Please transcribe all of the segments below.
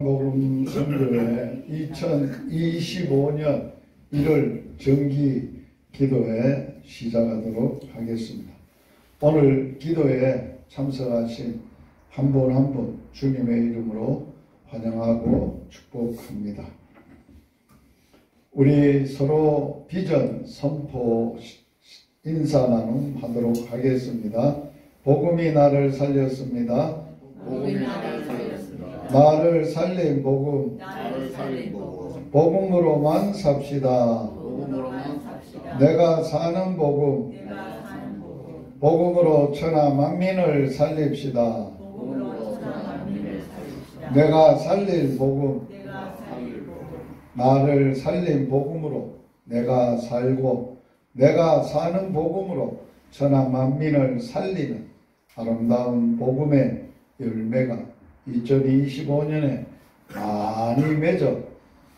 복음 선교회 2025년 1월 정기 기도회 시작하도록 하겠습니다. 오늘 기도에 참석하신 한 분 한 분 주님의 이름으로 환영하고 축복합니다. 우리 서로 비전 선포 인사 나눔 하도록 하겠습니다. 복음이 나를 살렸습니다. 복음이 나를 살렸습니다. 나를 살린 복음, 나를 살린 복음. 복음으로만 삽시다. 복음으로만 삽시다. 내가 사는 복음, 내가 사는 복음. 복음으로 천하 만민을 살립시다. 복음으로 천하 만민을 살립시다. 내가 살릴 복음, 내가 살릴 복음. 나를 살린 복음으로 내가 살고 내가 사는 복음으로 천하 만민을 살리는 아름다운 복음의 열매가 2025년에 많이 맺어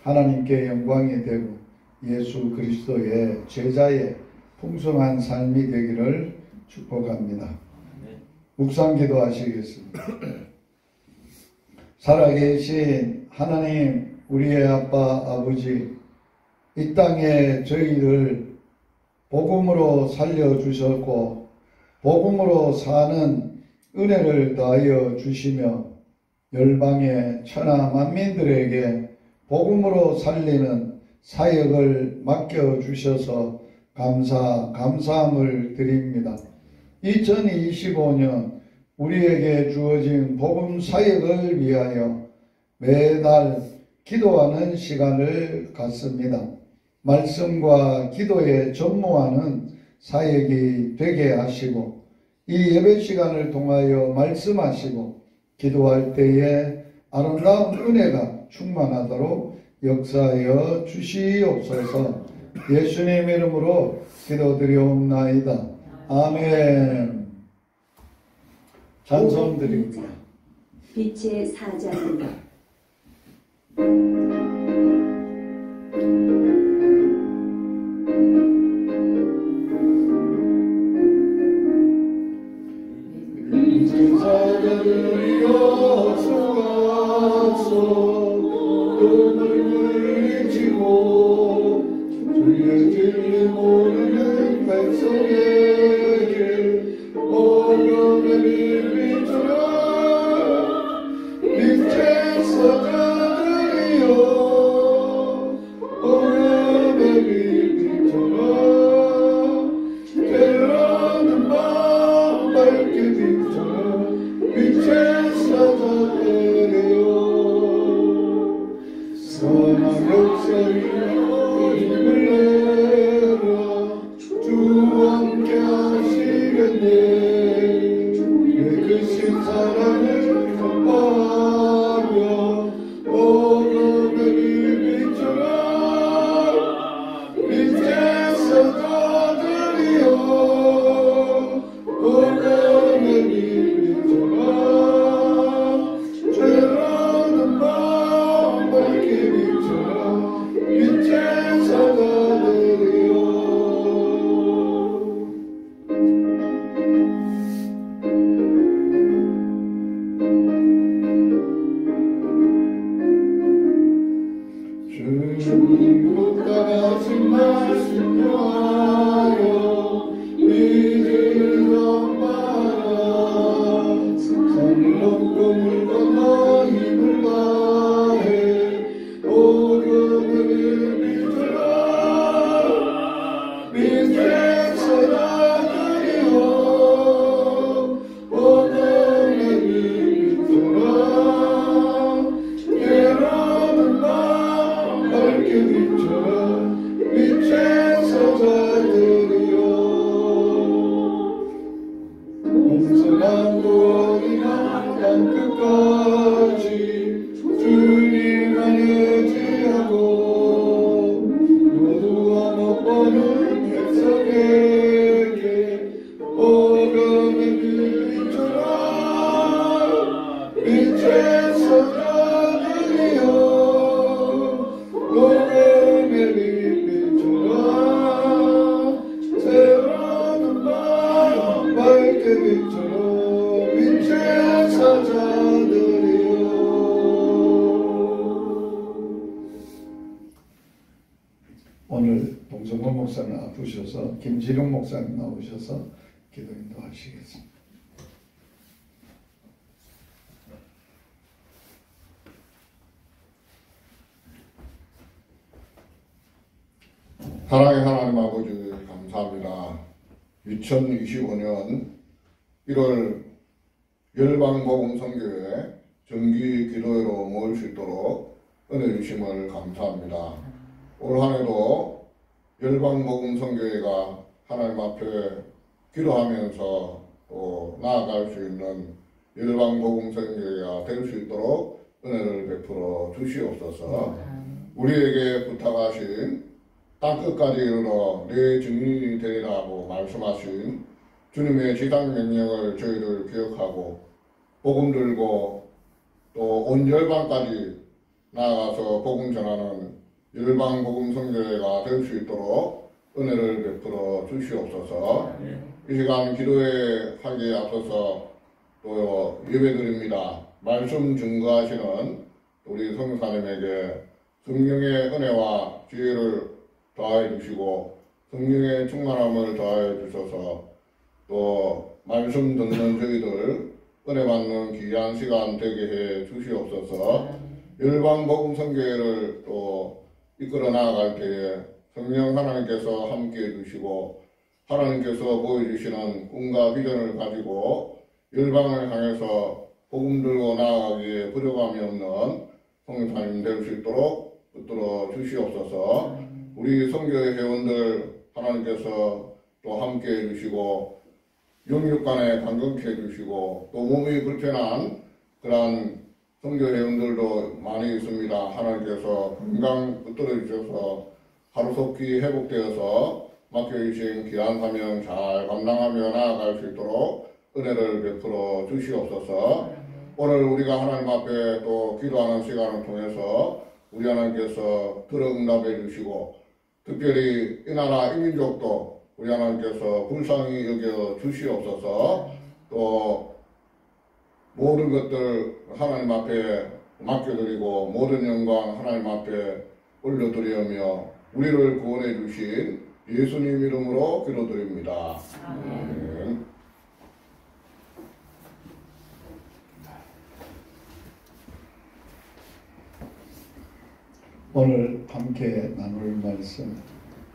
하나님께 영광이 되고 예수 그리스도의 제자의 풍성한 삶이 되기를 축복합니다. 묵상기도 하시겠습니다. 살아계신 하나님, 우리의 아빠 아버지, 이 땅에 저희를 복음으로 살려주셨고 복음으로 사는 은혜를 더하여 주시며 열방의 천하 만민들에게 복음으로 살리는 사역을 맡겨주셔서 감사함을 드립니다. 2025년 우리에게 주어진 복음 사역을 위하여 매달 기도하는 시간을 갖습니다. 말씀과 기도에 전무하는 사역이 되게 하시고 이 예배 시간을 통하여 말씀하시고 기도할 때에 아름다운 은혜가 충만하도록 역사하여 주시옵소서. 예수님 이름으로 기도드리옵나이다. 아멘. 찬송 드립니다. 빛의 사자입니다. 사자들이여 수고하소. 눈을 지고 주의 진리 모르는 백성에게 복음을 비추라. 빛의 사자들이여 복음을 비추라. 때로는 밤 밝게 비추라. 빛의 사자들이여 선한 역사이여 힘을 내라. 주와 함께 하시겠네. 주의 크신 사랑을 선포하며 복음을 비추라. 빛의 사자들이여 복음을 비추라. 죄라는 밤 밝게 비추라. 빛의 사자들이여 주님 따라신 말씀 요하여 믿을 것마라. 산을 넘고 물 건너 힘을 다해 복음을 비추라. 빛의 사자들이여 복음을 비추라. 때로는 밤 밝게 비추라. 빛의 사자들이여 공성한 구원이나 땅끝까지 주님만 의지하고 모두가 못 보는 백성에게 복음을 비추라. 빛의 사자들이여 복음을 비추라. 새로운 밤 밝게 비추라. 빛의 사자들이여 목사님 아프셔서 김지룡 목사님 나오셔서 기도 인도하시겠습니다. 사랑의 하나님 아버지 감사합니다. 2025년 1월 열방복음선교회 정기 기도회로 모일 수 있도록 은혜 주심을 감사합니다. 올 한해도 열방복음선교회가 하나님 앞에 기도하면서 또 나아갈 수 있는 열방복음선교회가 될 수 있도록 은혜를 베풀어 주시옵소서. 우리에게 부탁하신 땅끝까지 이르러 내 증인이 되리라고 말씀하신 주님의 지상 명령을 저희들 기억하고 복음 들고 또 온 열방까지 나아가서 복음 전하는 열방 복음 선교회가 될 수 있도록 은혜를 베풀어 주시옵소서. 이 시간 기도회 하기에 앞서서 또 예배드립니다. 말씀 증거하시는 우리 성사님에게 성령의 은혜와 지혜를 더하여 주시고 성령의 충만함을 더하여 주셔서 또 말씀 듣는 저희들 은혜 받는 귀한 시간 되게 해 주시옵소서. 열방복음선교회를 또 이끌어 나아갈 때에 성령 하나님께서 함께 해주시고 하나님께서 보여주시는 꿈과 비전을 가지고 열방을 향해서 복음 들고 나아가기에 부족함이 없는 성사님 될 수 있도록 붙들어 주시옵소서. 우리 선교회 회원들 하나님께서 또 함께 해주시고 영육간에 감격해 해주시고 또 몸이 불편한 그러한 선교 회원들도 많이 있습니다. 하나님께서 건강 붙들어 주셔서 하루속히 회복되어서 맡겨주신 귀한 사명 잘 감당하며 나아갈 수 있도록 은혜를 베풀어 주시옵소서. 오늘 우리가 하나님 앞에 또 기도하는 시간을 통해서 우리 하나님께서 들어 응답해 주시고 특별히 이 나라 이 민족도 우리 하나님께서 불쌍히 여겨 주시옵소서. 또 모든 것들 하나님 앞에 맡겨드리고 모든 영광 하나님 앞에 올려드리며 우리를 구원해 주신 예수님 이름으로 기도드립니다. 아멘. 오늘 함께 나눌 말씀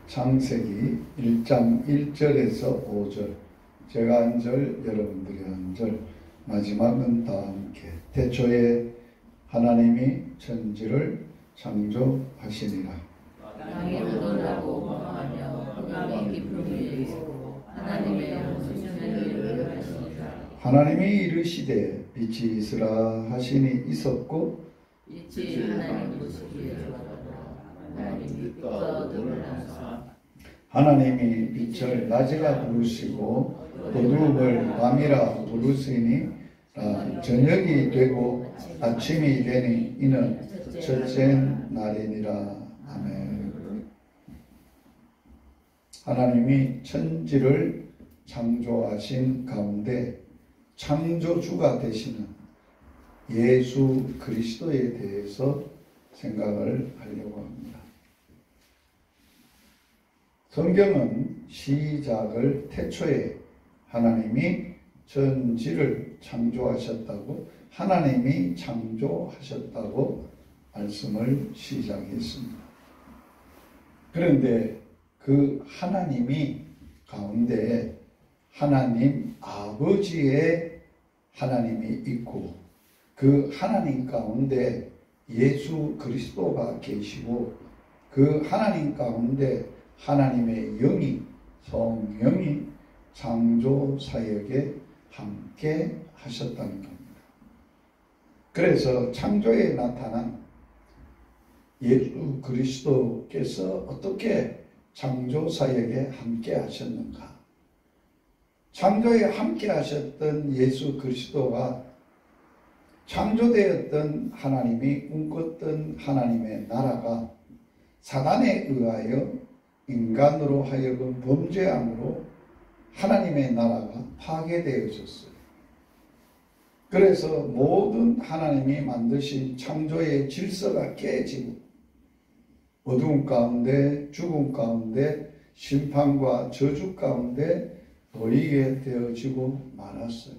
창세기 1장 1절에서 5절, 제가 한 절, 여러분들이 한 절, 마지막은 다 함께. 태초에 하나님이 천지를 창조하시니라. 땅이 놀라고 광하며 흑암이 깊음이 있고 하나님의 영생을 하시니라. 하나님이 이르시되 빛이 있으라 하시니 있었고 빛이 하나님 보시기에 좋았더라. 하나님 빛과 어둠을 하사 하나님이 빛을 낮이라 부르시고 어두움을 밤이라 부르시니 저녁이 되고 아침이 되니 이는 첫째 날이니라. 아멘. 하나님이 천지를 창조하신 가운데 창조주가 되시는 예수 그리스도에 대해서 생각을 하려고 합니다. 성경은 시작을 태초에 하나님이 천지를 창조하셨다고, 하나님이 창조하셨다고 말씀을 시작했습니다. 그런데 그 하나님이 가운데 하나님 아버지의 하나님이 있고 그 하나님 가운데 예수 그리스도가 계시고 그 하나님 가운데 하나님의 영이, 성령이 창조 사역에 함께 하셨다는 겁니다. 그래서 창조에 나타난 예수 그리스도께서 어떻게 창조 사역에 함께 하셨는가? 창조에 함께 하셨던 예수 그리스도가 창조되었던 하나님이 꿈꿨던 하나님의 나라가 사단에 의하여 인간으로 하여금 범죄함으로 하나님의 나라가 파괴되어졌어요. 그래서 모든 하나님이 만드신 창조의 질서가 깨지고 어두움 가운데, 죽음 가운데, 심판과 저주 가운데 놓이게 되어지고 말았어요.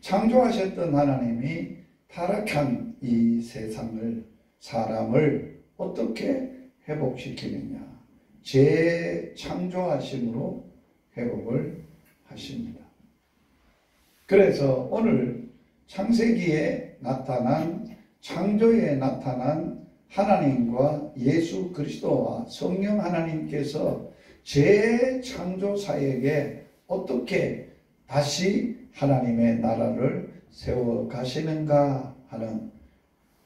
창조하셨던 하나님이 타락한 이 세상을, 사람을 어떻게 회복시키느냐? 재창조하심으로 회복을 하십니다. 그래서 오늘 창세기에 나타난, 창조에 나타난 하나님과 예수 그리스도와 성령 하나님께서 재창조 사역에 어떻게 다시 하나님의 나라를 세워 가시는가 하는,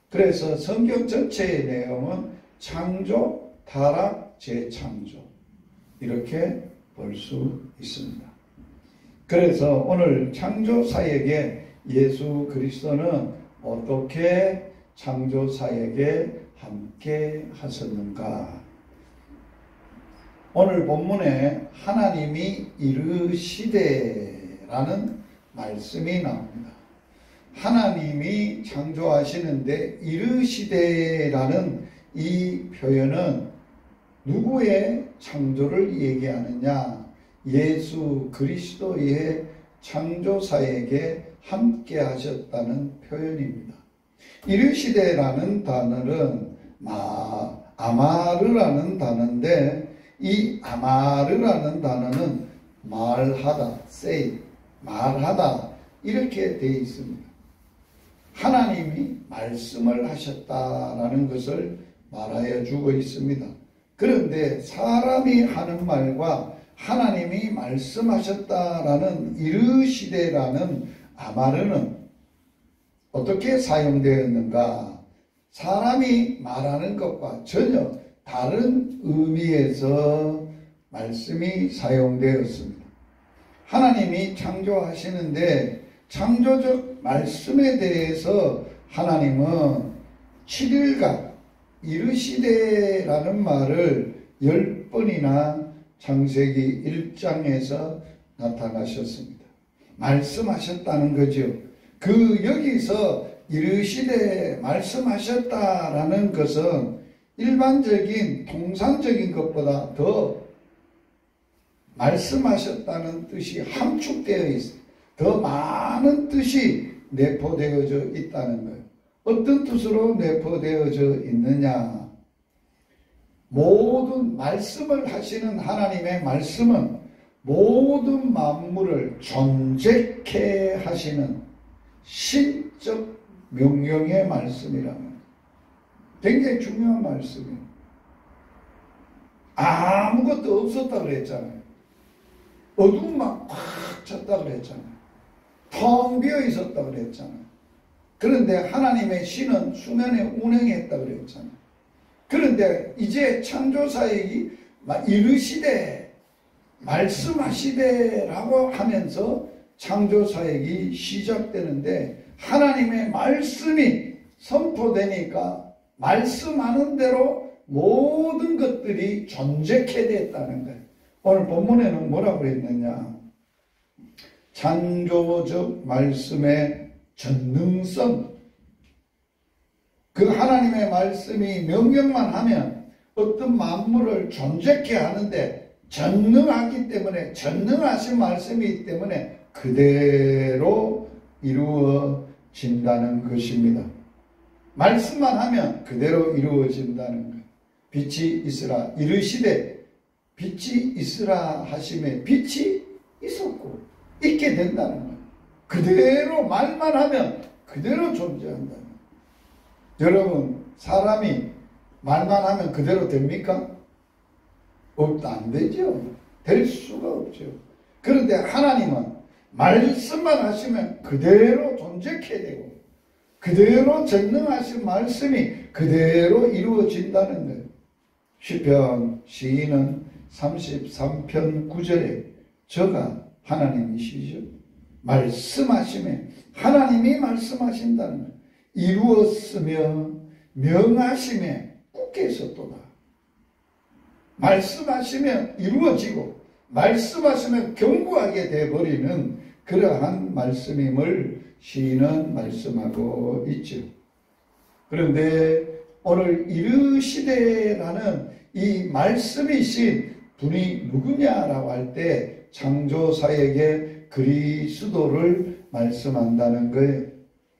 그래서 성경 전체의 내용은 창조, 타락, 재창조 이렇게 볼 수 있습니다. 그래서 오늘 창조 사역에 예수 그리스도는 어떻게 창조 사역에 함께 하셨는가? 오늘 본문에 하나님이 이르시되라는 말씀이 나옵니다. 하나님이 창조하시는데 이르시되라는 이 표현은 누구의 창조를 얘기하느냐? 예수 그리스도의 창조사에게 함께 하셨다는 표현입니다. 이르시되라는 단어는 아마르라는 단어인데, 이 아마르라는 단어는 말하다, say, 말하다 이렇게 되어 있습니다. 하나님이 말씀을 하셨다라는 것을 말하여 주고 있습니다. 그런데 사람이 하는 말과 하나님이 말씀하셨다라는 이르시되라는 아마르는 어떻게 사용되었는가? 사람이 말하는 것과 전혀 다른 의미에서 말씀이 사용되었습니다. 하나님이 창조하시는데 창조적 말씀에 대해서 하나님은 7일간 이르시되라는 말을 10번이나 창세기 1장에서 나타나셨습니다. 말씀하셨다는 거죠. 여기서 이르시되 말씀하셨다라는 것은 일반적인 통상적인 것보다 더 말씀하셨다는 뜻이 함축되어 있어요. 더 많은 뜻이 내포되어져 있다는 거예요. 어떤 뜻으로 내포되어져 있느냐? 모든 말씀을 하시는 하나님의 말씀은 모든 만물을 존재케 하시는 신적 명령의 말씀이라는, 굉장히 중요한 말씀이에요. 아무것도 없었다 그랬잖아요. 어둠만 꽉 찼다 그랬잖아요. 텅 비어 있었다 그랬잖아요. 그런데 하나님의 신은 수면에 운행했다 그랬잖아요. 그런데 이제 창조사역이 이르시되 말씀하시되라고 하면서 창조사역이 시작되는데, 하나님의 말씀이 선포되니까 말씀하는 대로 모든 것들이 존재케 됐다는 거예요. 오늘 본문에는 뭐라고 했느냐? 창조적 말씀의 전능성, 그 하나님의 말씀이 명령만 하면 어떤 만물을 존재케 하는데 전능하기 때문에, 전능하신 말씀이기 때문에 그대로 이루어진다는 것입니다. 말씀만 하면 그대로 이루어진다는 것. 빛이 있으라 이르시되 빛이 있으라 하심에 빛이 있었고 있게 된다는 거예요. 그대로 말만 하면 그대로 존재한다는 거예요. 여러분, 사람이 말만 하면 그대로 됩니까? 안 되죠. 될 수가 없죠. 그런데 하나님은 말씀만 하시면 그대로 존재케 되고 그대로 전능하신 말씀이 그대로 이루어진다는 거예요. 시편 시인은 33편 9절에 저가 하나님이시죠. 말씀하시면 하나님이 말씀하신다는 거예요. 이루었으며 명하심에 굳게 있었도다. 말씀하시면 이루어지고 말씀하시면 견고하게 되어버리는 그러한 말씀임을 시인은 말씀하고 있죠. 그런데 오늘 이르시되라는 이 말씀이신 분이 누구냐라고 할 때 창조사에게 그리스도를 말씀한다는 거예요.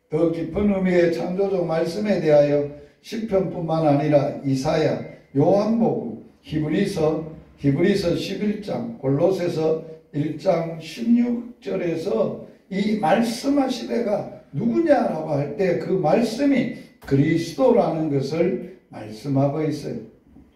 더 깊은 의미의 창조적 말씀에 대하여 시편뿐만 아니라 이사야, 요한복음, 히브리서 11장, 골로새서 1장 16절에서 이 말씀하시대가 누구냐라고 할 때 그 말씀이 그리스도라는 것을 말씀하고 있어요.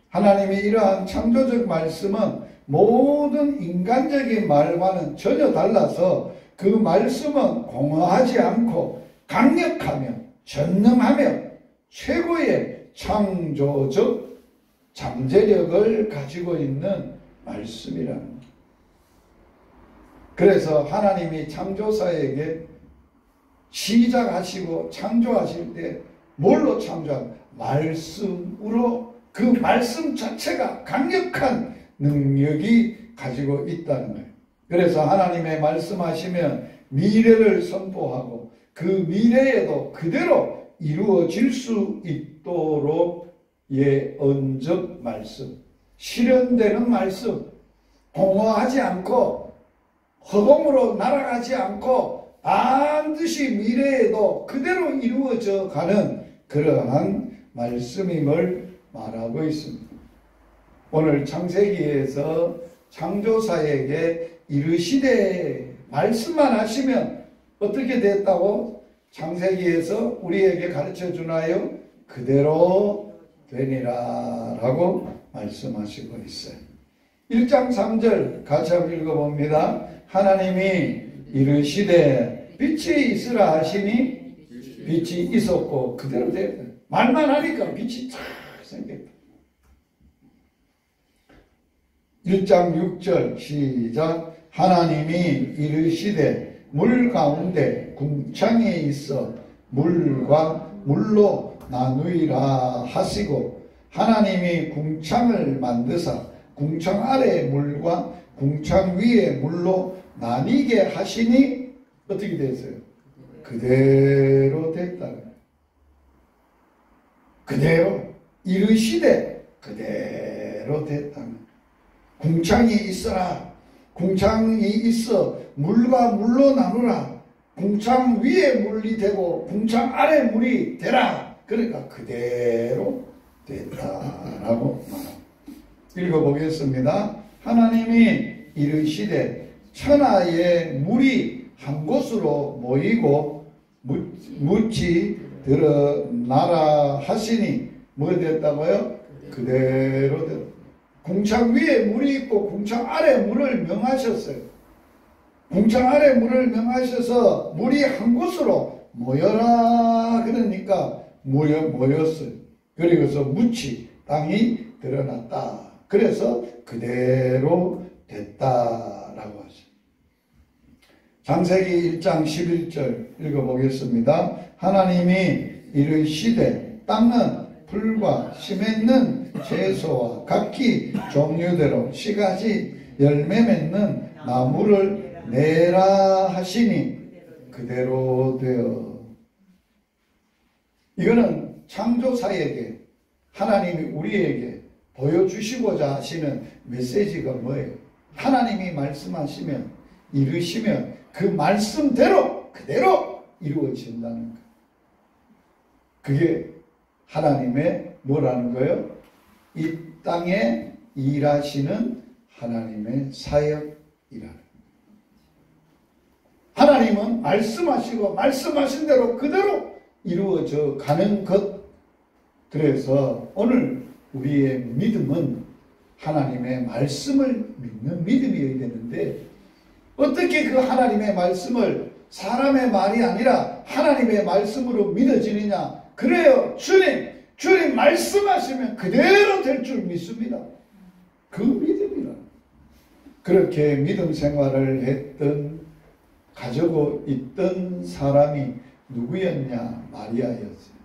하나님이 이러한 창조적 말씀은 모든 인간적인 말과는 전혀 달라서 그 말씀은 공허하지 않고 강력하며 전능하며 최고의 창조적 잠재력을 가지고 있는 말씀이라는 거예요. 그래서 하나님이 창조사에게 시작하시고 창조하실 때 뭘로 창조한? 말씀으로 그 말씀 자체가 강력한 능력이 가지고 있다는 거예요. 그래서 하나님의 말씀하시면 미래를 선포하고 그 미래에도 그대로 이루어질 수 있도록 예언적 말씀, 실현되는 말씀, 공허하지 않고 허공으로 날아가지 않고 반드시 미래에도 그대로 이루어져 가는 그러한 말씀임을 말하고 있습니다. 오늘 창세기에서 창조사에게 이르시되 말씀만 하시면 어떻게 됐다고 창세기에서 우리에게 가르쳐 주나요? 그대로 되니라 라고 말씀하시고 있어요. 1장 3절 같이 한번 읽어봅니다. 하나님이 이르시되 빛이 있으라 하시니 빛이 있었고 그대로 됐다. 말만 하니까 빛이 탁 생겼다. 1장 6절 시작. 하나님이 이르시되 물 가운데 궁창에 있어 물과 물로 나누이라 하시고 하나님이 궁창을 만드사 궁창 아래 물과 궁창 위에 물로 나뉘게 하시니 어떻게 됐어요? 그대로 됐다. 그대로 이르시되 그대로 됐다. 궁창이 있어라. 궁창이 있어 물과 물로 나누라. 궁창 위에 물이 되고 궁창 아래 물이 되라. 그러니까 그대로 됐다라고 말합니다. 읽어보겠습니다. 하나님이 이르시되 천하의 물이 한 곳으로 모이고 묻이 드러나라 하시니 뭐 됐다고요? 그대로 됐다. 궁창 위에 물이 있고 궁창 아래 물을 명하셨어요. 궁창 아래 물을 명하셔서 물이 한 곳으로 모여라 그러니까 모였어요. 그리고서 묻이 땅이 드러났다. 그래서 그대로 됐다라고 하죠. 창세기 1장 11절 읽어보겠습니다. 하나님이 이르시되 땅은 풀과 심있는 채소와 각기 종류대로 씨가지 열매 맺는 나무를 내라 하시니 그대로 되어. 이거는 창조사에게 하나님이 우리에게 보여주시고자 하시는 메시지가 뭐예요? 하나님이 말씀하시면 이르시면 그 말씀대로 그대로 이루어진다는 거예요. 그게 하나님의 뭐라는 거예요? 이 땅에 일하시는 하나님의 사역이라는 거예요. 하나님은 말씀하시고 말씀하신 대로 그대로 이루어져 가는 것. 그래서 오늘 우리의 믿음은 하나님의 말씀을 믿는 믿음이어야 되는데 어떻게 그 하나님의 말씀을 사람의 말이 아니라 하나님의 말씀으로 믿어지느냐? 그래요. 주님 말씀하시면 그대로 될 줄 믿습니다. 그 믿음이라. 그렇게 믿음 생활을 했던 가지고 있던 사람이 누구였냐? 마리아였어요.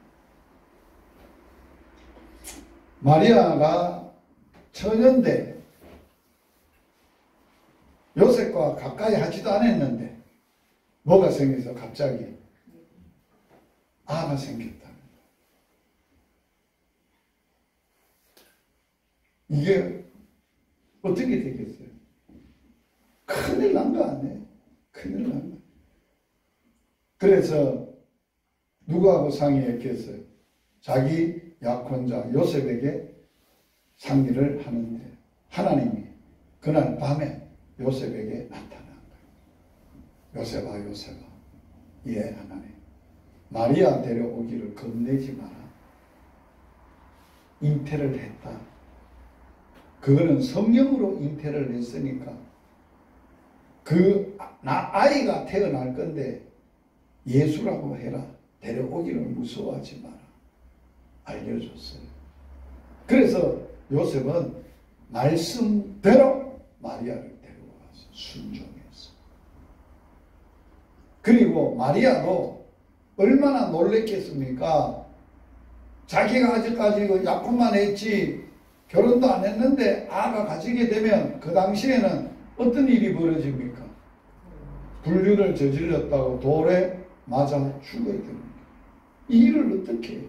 마리아가 처녀인데 요셉과 가까이 하지도 않았는데 뭐가 생겨서 갑자기 아가 생겼다. 이게 어떻게 되겠어요? 큰일 난 거 아니에요? 큰일 난 거. 그래서 누구하고 상의했겠어요? 자기 약혼자 요셉에게 상의를 하는데 하나님이 그날 밤에 요셉에게 나타난 거예요. 요셉아 요셉아, 예 하나님, 마리아 데려오기를 겁내지 마라. 잉태를 했다. 그거는 성령으로 잉태를 했으니까 아이가 태어날 건데 예수라고 해라. 데려오기를 무서워하지 마라. 알려줬어요. 그래서 요셉은 말씀대로 마리아를 데려와서 순종했어. 그리고 마리아도 얼마나 놀랬겠습니까? 자기가 아직까지 약혼만 했지 결혼도 안 했는데 아가 가지게 되면 그 당시에는 어떤 일이 벌어집니까? 불륜을 저질렀다고 돌에 맞아 죽어야 됩니다. 이 일을 어떻게 해요?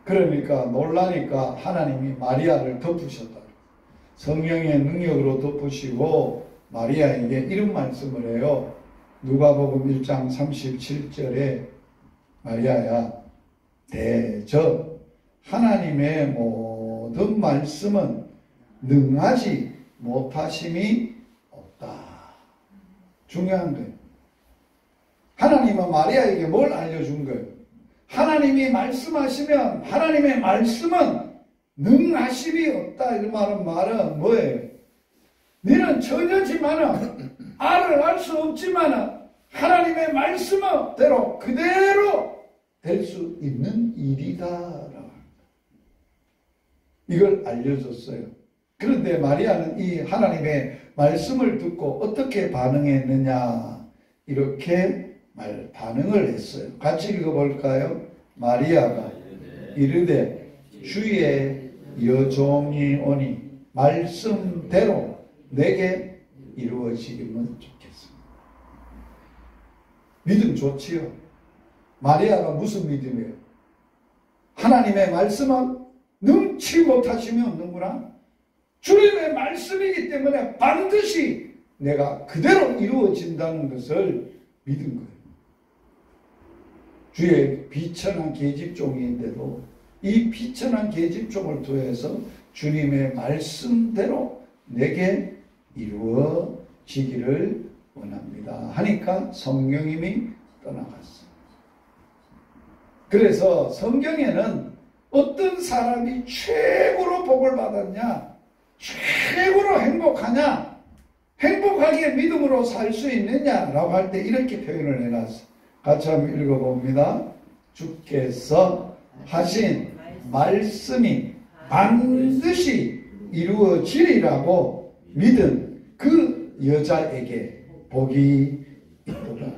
그러니까 놀라니까 하나님이 마리아를 덮으셨다. 성령의 능력으로 덮으시고 마리아에게 이런 말씀을 해요. 누가복음 1장 37절에 마리아야, 대저 하나님의 모든 말씀은 능하지 못하심이 없다. 중요한 거예요. 하나님은 마리아에게 뭘 알려준 거예요? 하나님이 말씀하시면 하나님의 말씀은 능하심이 없다. 이 말은 뭐예요? 너는 처녀지만은 알을 알 수 없지만은 하나님의 말씀대로 그대로 될 수 있는 일이다. 이걸 알려줬어요. 그런데 마리아는 이 하나님의 말씀을 듣고 어떻게 반응했느냐, 이렇게 반응을 했어요. 같이 읽어볼까요? 마리아가 이르되 주의 여종이 오니 말씀대로 내게 이루어지기면 좋겠습니다. 믿음 좋지요. 마리아가 무슨 믿음이에요? 하나님의 말씀은 능치 못하심이 없는구나. 주님의 말씀이기 때문에 반드시 내가 그대로 이루어진다는 것을 믿은 거예요. 주의 비천한 계집종인데도 이 비천한 계집종을 통해서 주님의 말씀대로 내게 이루어지기를 원합니다 하니까 성령님이 떠나갔어요. 그래서 성경에는 어떤 사람이 최고로 복을 받았냐, 최고로 행복하냐, 행복하게 믿음으로 살 수 있느냐라고 할 때 이렇게 표현을 해놨어요. 같이 한번 읽어봅니다. 주께서 하신 말씀이 반드시 이루어지리라고 믿은 그 여자에게 복이 있도다.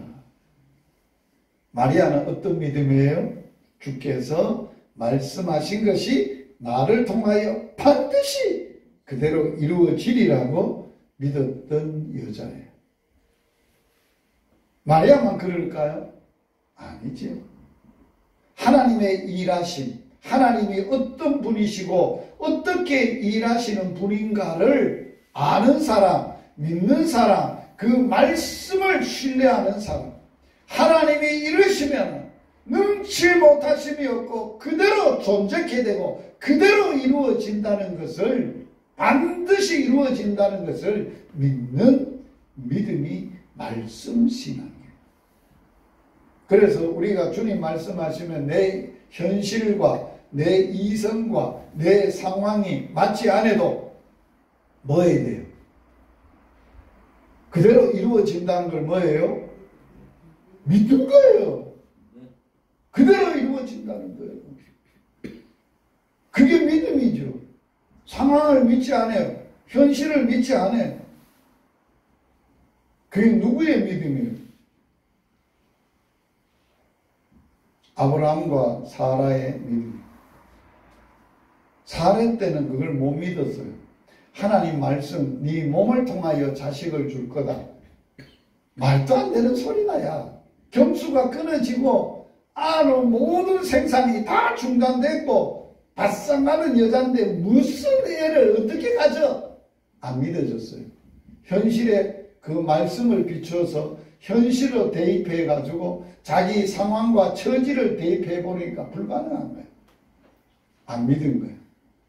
마리아는 어떤 믿음이에요? 주께서 말씀하신 것이 나를 통하여 반드시 그대로 이루어지리라고 믿었던 여자예요. 마리아만 그럴까요? 아니죠. 하나님의 일하심, 하나님이 어떤 분이시고 어떻게 일하시는 분인가를 아는 사람, 믿는 사람, 그 말씀을 신뢰하는 사람, 하나님이 이르시면 능치 못하심이 없고 그대로 존재케 되고 그대로 이루어진다는 것을, 반드시 이루어진다는 것을 믿는 믿음이 말씀 신앙이에요. 그래서 우리가 주님 말씀하시면 내 현실과 내 이성과 내 상황이 맞지 않아도 뭐 해야 돼요? 그대로 이루어진다는 걸 뭐예요? 믿는 거예요. 그대로 이루어진다는 거예요. 그게 믿음이죠. 상황을 믿지 않아요. 현실을 믿지 않아요. 그게 누구의 믿음이에요? 아브라함과 사라의 믿음. 사라 때는 그걸 못 믿었어요. 하나님 말씀, 네 몸을 통하여 자식을 줄 거다. 말도 안 되는 소리나야. 경수가 끊어지고 모든 생산이 다 중단됐고 바싹 나는 여자인데 무슨 애를 어떻게 가져? 안 믿어졌어요. 현실에 그 말씀을 비추어서 현실로 대입해 가지고 자기 상황과 처지를 대입해 보니까 불가능한 거예요. 안 믿은 거예요.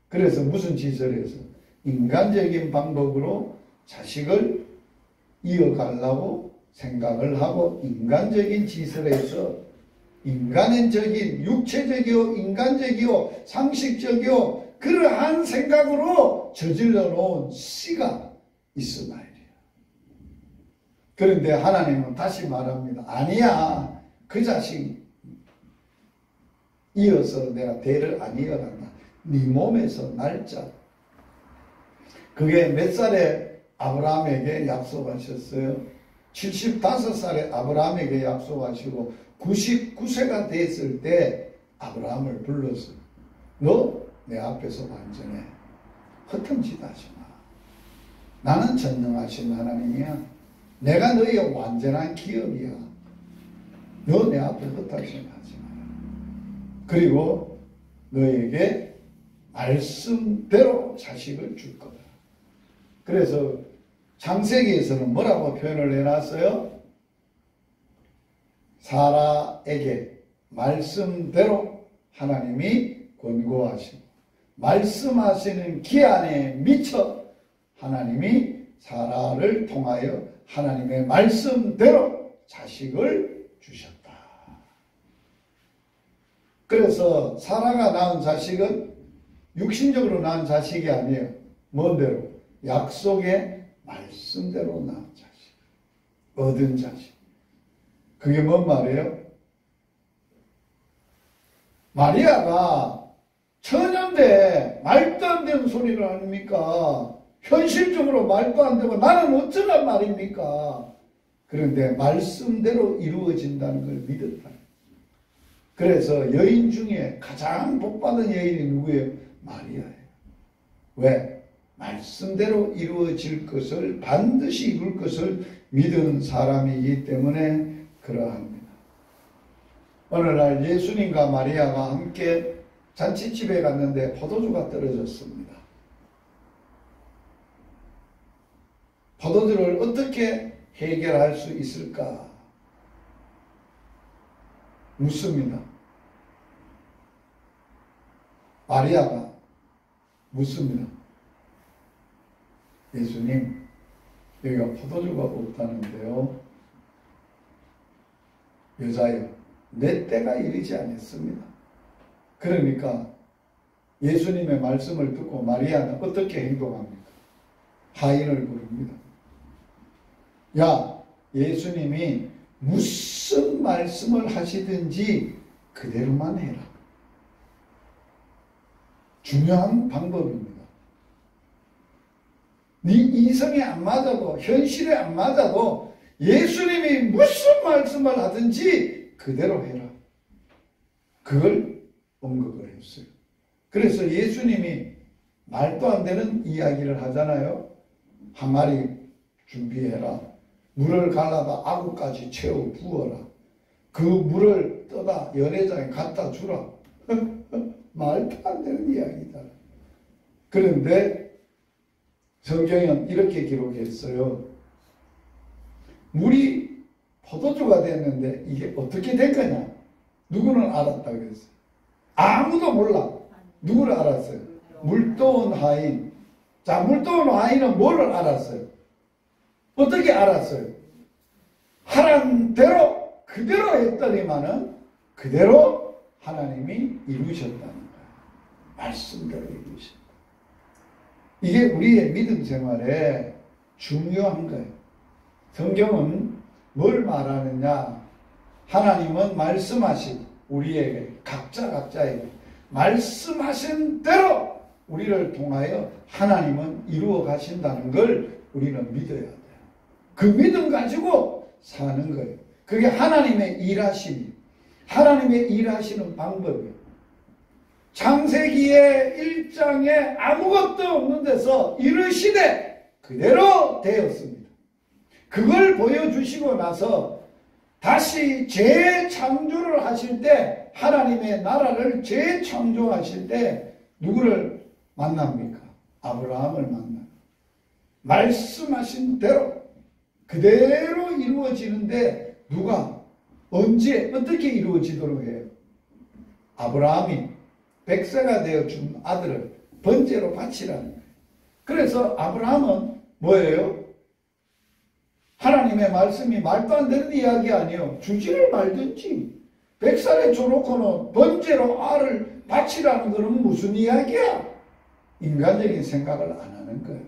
그래서 무슨 짓을 해서 인간적인 방법으로 자식을 이어가려고 생각을 하고 인간적인 짓을 해서 인간적인 육체적이요 인간적이요 상식적이요 그러한 생각으로 저질러 놓은 씨가 이스마엘이에요. 그런데 하나님은 다시 말합니다. 아니야. 그 자식 이어서 내가 대를 안 이어간다. 네 몸에서 날짜. 그게 몇 살에 아브라함에게 약속하셨어요? 75살에 아브라함에게 약속하시고 99세가 됐을 때 아브라함을 불러서 너 내 앞에서 완전해. 허튼 짓 하지 마. 나는 전능하신 하나님이야. 내가 너의 완전한 기업이야. 너 내 앞에 헛된 짓 하지 마라. 그리고 너에게 말씀대로 자식을 줄 거다. 그래서 창세기에서는 뭐라고 표현을 해놨어요? 사라에게 말씀대로 하나님이 권고하시고 말씀하시는 기한에 미쳐 하나님이 사라를 통하여 하나님의 말씀대로 자식을 주셨다. 그래서 사라가 낳은 자식은 육신적으로 낳은 자식이 아니에요. 뭔대로? 약속의 말씀대로 낳은 자식, 얻은 자식. 그게 뭔 말이에요? 마리아가 처녀인데 말도 안 되는 소리를 합니까? 현실적으로 말도 안 되고 나는 어쩌란 말입니까? 그런데 말씀대로 이루어진다는 걸 믿었다. 그래서 여인 중에 가장 복받은 여인이 누구예요? 마리아예요. 왜? 말씀대로 이루어질 것을 반드시 이룰 것을 믿은 사람이기 때문에 그러합니다. 오늘날 예수님과 마리아가 함께 잔치집에 갔는데 포도주가 떨어졌습니다. 포도주를 어떻게 해결할 수 있을까? 묻습니다. 마리아가 묻습니다. 예수님, 여기가 포도주가 없다는데요. 여자여, 내 때가 이르지 않았습니다. 그러니까 예수님의 말씀을 듣고 마리아는 어떻게 행동합니까? 하인을 부릅니다. 야, 예수님이 무슨 말씀을 하시든지 그대로만 해라. 중요한 방법입니다. 네 이성에 안 맞아도 현실에 안 맞아도 예수님이 무슨 말씀을 하든지 그대로 해라. 그걸 언급을 했어요. 그래서 예수님이 말도 안 되는 이야기를 하잖아요. 한 마리 준비해라. 물을 갈라다 아구까지 채워 부어라. 그 물을 떠다 연회장에 갖다 주라. 말도 안 되는 이야기다. 그런데 성경은 이렇게 기록했어요. 물이 포도주가 됐는데 이게 어떻게 된 거냐? 누구는 알았다 그랬어요. 아무도 몰라. 누구를 알았어요? 물도원 하인. 자, 물도원 하인은 뭐를 알았어요? 어떻게 알았어요? 하라는 대로 그대로 했더니만은 그대로 하나님이 이루셨다는 거예요. 말씀대로 이루셨다. 이게 우리의 믿음 생활에 중요한 거예요. 성경은 뭘 말하느냐? 하나님은 말씀하신 우리에게 각자에게 말씀하신 대로 우리를 통하여 하나님은 이루어 가신다는 걸 우리는 믿어야 돼요. 그 믿음 가지고 사는 거예요. 그게 하나님의 일하심이, 하나님의 일하시는 방법이에요. 창세기의 1장에 아무것도 없는 데서 이르시되 그대로 되었습니다. 그걸 보여주시고 나서 다시 재창조를 하실 때, 하나님의 나라를 재창조하실 때 누구를 만납니까? 아브라함을 만납니다. 말씀하신 대로 그대로 이루어지는데 누가 언제 어떻게 이루어지도록 해요? 아브라함이 백세가 되어 준 아들을 번제로 바치라는 거예요. 그래서 아브라함은 뭐예요? 하나님의 말씀이 말도 안 되는 이야기 아니에요. 주지를 말든지 백살에 줘놓고는 번제로 알을 바치라는 것은 무슨 이야기야? 인간적인 생각을 안 하는 거예요.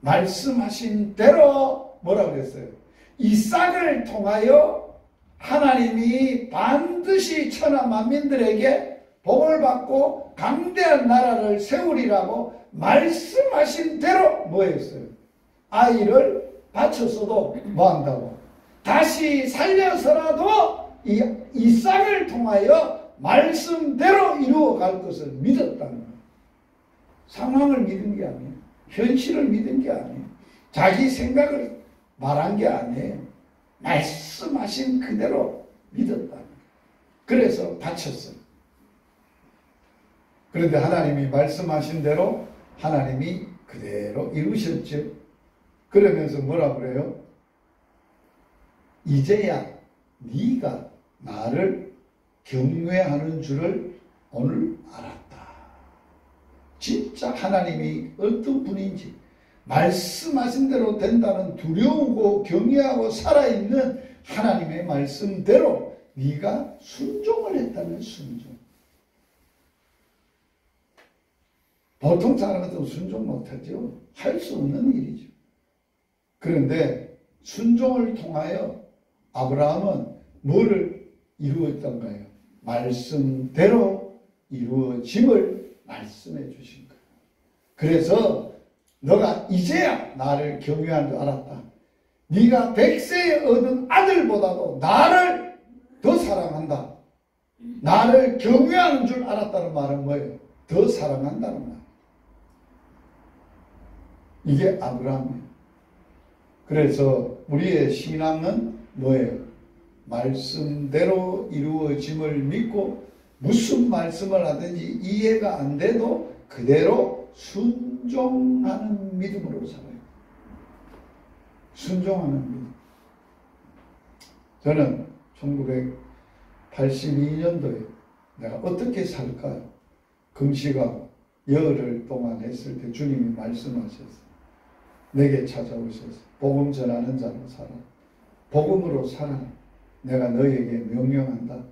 말씀하신 대로 뭐라고 그랬어요? 이삭을 통하여 하나님이 반드시 천하 만민들에게 복을 받고 강대한 나라를 세우리라고 말씀하신 대로 뭐 했어요? 아이를 바쳤어도 뭐 한다고? 다시 살려서라도 이삭을 통하여 말씀대로 이루어갈 것을 믿었다는 거예요. 상황을 믿은 게 아니에요. 현실을 믿은 게 아니에요. 자기 생각을 말한 게 아니에요. 말씀하신 그대로 믿었다는 거예요. 그래서 바쳤어요. 그런데 하나님이 말씀하신 대로 하나님이 그대로 이루셨죠. 그러면서 뭐라 그래요? 이제야 네가 나를 경외하는 줄을 오늘 알았다. 진짜 하나님이 어떤 분인지 말씀하신 대로 된다는 두려우고 경외하고 살아있는 하나님의 말씀대로 네가 순종을 했다는 순종. 보통 사람은 순종 못하죠. 할 수 없는 일이죠. 그런데 순종을 통하여 아브라함은 뭐를 이루었던가요? 말씀대로 이루어짐을 말씀해 주신 거예요. 그래서 너가 이제야 나를 경외한 줄 알았다. 네가 백세에 얻은 아들보다도 나를 더 사랑한다. 나를 경외하는 줄 알았다는 말은 뭐예요? 더 사랑한다는 말. 이게 아브라함이에요. 그래서 우리의 신앙은 뭐예요? 말씀대로 이루어짐을 믿고 무슨 말씀을 하든지 이해가 안 돼도 그대로 순종하는 믿음으로 살아요. 순종하는 믿음. 저는 1982년도에 내가 어떻게 살까요? 금식하고 열흘 동안 했을 때 주님이 말씀하셨어요. 내게 찾아오셔서 복음 전하는 자로 살아. 복음으로 살아. 내가 너에게 명령한다.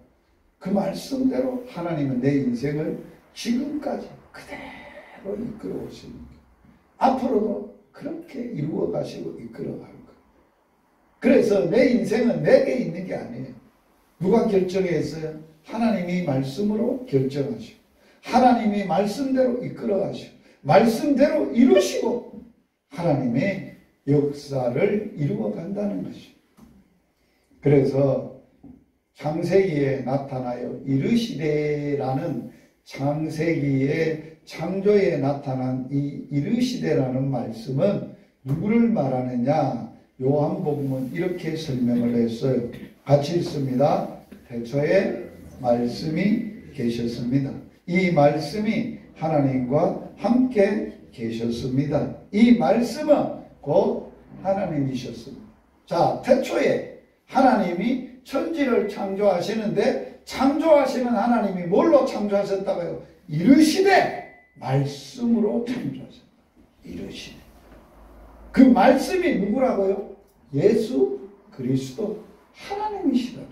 그 말씀대로 하나님은 내 인생을 지금까지 그대로 이끌어 오시는 거예요. 앞으로도 그렇게 이루어 가시고 이끌어 갈 거예요. 그래서 내 인생은 내게 있는 게 아니에요. 누가 결정했어요? 하나님이 말씀으로 결정하시고 하나님이 말씀대로 이끌어 가시고 말씀대로 이루시고 하나님의 역사를 이루어 간다는 것이죠. 그래서 창세기에 나타나요 이르시되라는 창세기의 창조에 나타난 이 이르시되라는 말씀은 누구를 말하느냐? 요한복음은 이렇게 설명을 했어요. 같이 읽습니다. 태초에 말씀이 계셨습니다. 이 말씀이 하나님과 함께 계셨습니다. 이 말씀은 곧 하나님이셨습니다. 자, 태초에 하나님이 천지를 창조하시는데 창조하시는 하나님이 뭘로 창조하셨다고요? 이르시되 말씀으로 창조하셨다. 이르시되. 그 말씀이 누구라고요? 예수 그리스도 하나님이시라는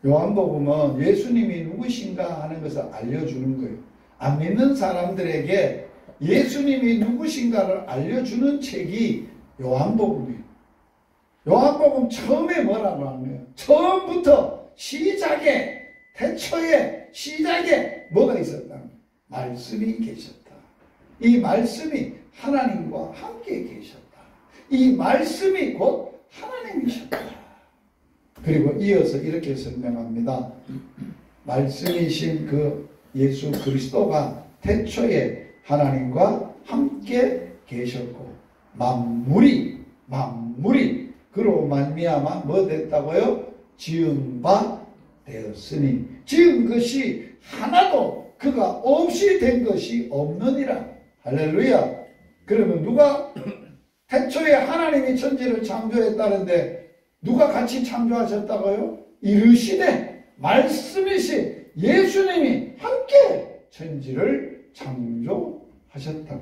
거예요. 요한복음은 예수님이 누구신가 하는 것을 알려주는 거예요. 안 믿는 사람들에게 예수님이 누구신가를 알려주는 책이 요한복음이에요. 요한복음 처음에 뭐라고 하는 거예요? 처음부터 시작에 태초에 시작에 뭐가 있었다? 말씀이 계셨다. 이 말씀이 하나님과 함께 계셨다. 이 말씀이 곧 하나님이셨다. 그리고 이어서 이렇게 설명합니다. 말씀이신 그 예수 그리스도가 태초에 하나님과 함께 계셨고 만물이 그로 말미암아 뭐 됐다고요? 지은 바 되었으니 지은 것이 하나도 그가 없이 된 것이 없느니라. 할렐루야. 그러면 누가 태초에 하나님이 천지를 창조했다는데 누가 같이 창조하셨다고요? 이르시되 말씀이신 예수님이 함께 천지를 창조하셨다.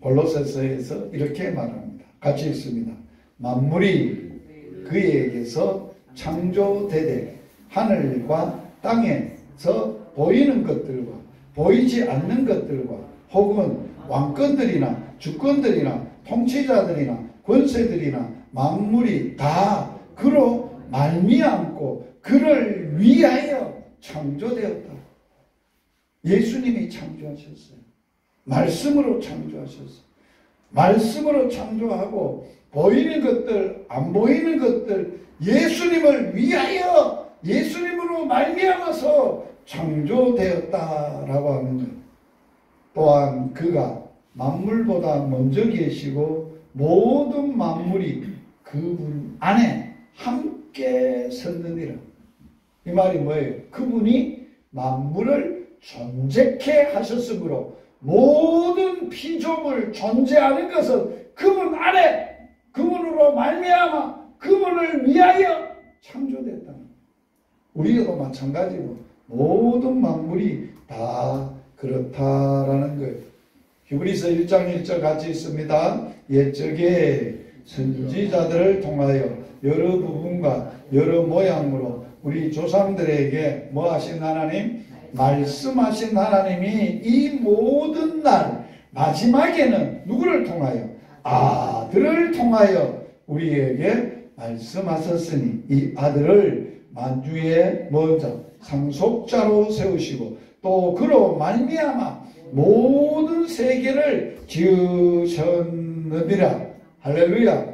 골로새서에서 이렇게 말합니다. 같이 읽습니다. 만물이 그에게서 창조되되 하늘과 땅에서 보이는 것들과 보이지 않는 것들과 혹은 왕권들이나 주권들이나 통치자들이나 권세들이나 만물이 다 그로 말미암고 그를 위하여 창조되었다. 예수님이 창조하셨어요. 말씀으로 창조하셨어요. 말씀으로 창조하고 보이는 것들, 안 보이는 것들 예수님을 위하여 예수님으로 말미암아서 창조되었다라고 하는 것. 또한 그가 만물보다 먼저 계시고 모든 만물이 그분 안에 함께 섰느니라. 이 말이 뭐예요? 그분이 만물을 존재케 하셨으므로 모든 피조물 존재하는 것은 그분 안에 그분으로 말미암아 그분을 위하여 창조됐다. 우리도 마찬가지고 모든 만물이 다 그렇다라는 거예요. 히브리서 1장 1절 같이 있습니다. 옛적에 선지자들을 통하여 여러 부분과 여러 모양으로 우리 조상들에게 뭐 하신 하나님? 말씀하신 하나님이 이 모든 날 마지막에는 누구를 통하여? 아들을 통하여 우리에게 말씀하셨으니 이 아들을 만주의 먼저 상속자로 세우시고 또 그로 말미암아 모든 세계를 지으셨느니라. 할렐루야.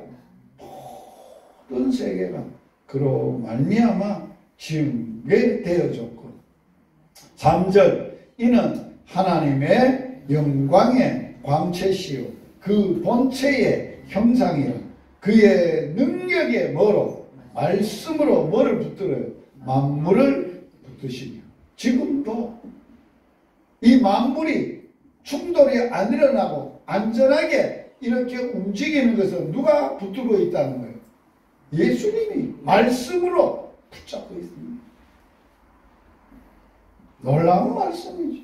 모든 세계가 그로 말미암아 지음게 되어졌고 3절 이는 하나님의 영광의 광채시요 그 본체의 형상이라. 그의 능력의 뭐로? 말씀으로 뭐를 붙들어요? 만물을 붙드시며. 지금도 이 만물이 충돌이 안 일어나고 안전하게 이렇게 움직이는 것은 누가 붙들고 있다는 거예요? 예수님이 말씀으로 붙잡고 있습니다. 놀라운 말씀이죠.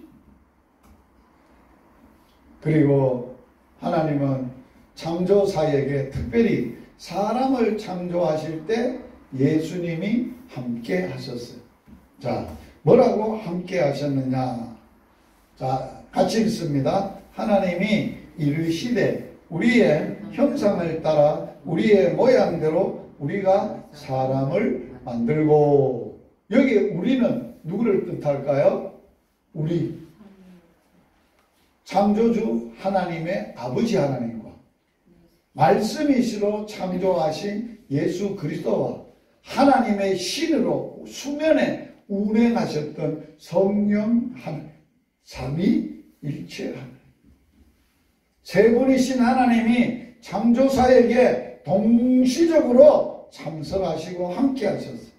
그리고 하나님은 창조사에게 특별히 사람을 창조하실 때 예수님이 함께 하셨어요. 자, 뭐라고 함께 하셨느냐? 자, 같이 읽습니다. 하나님이 이르시되 우리의 형상을 따라 우리의 모양대로 우리가 사람을 만들고. 여기 우리는 누구를 뜻할까요? 우리 창조주 하나님의 아버지 하나님과 말씀이시로 창조하신 예수 그리스도와 하나님의 신으로 수면에 운행하셨던 성령 하나님, 삼위일체 하나님. 세 분이신 하나님이 창조사에게 동시적으로 참석하시고 함께 하셨어요.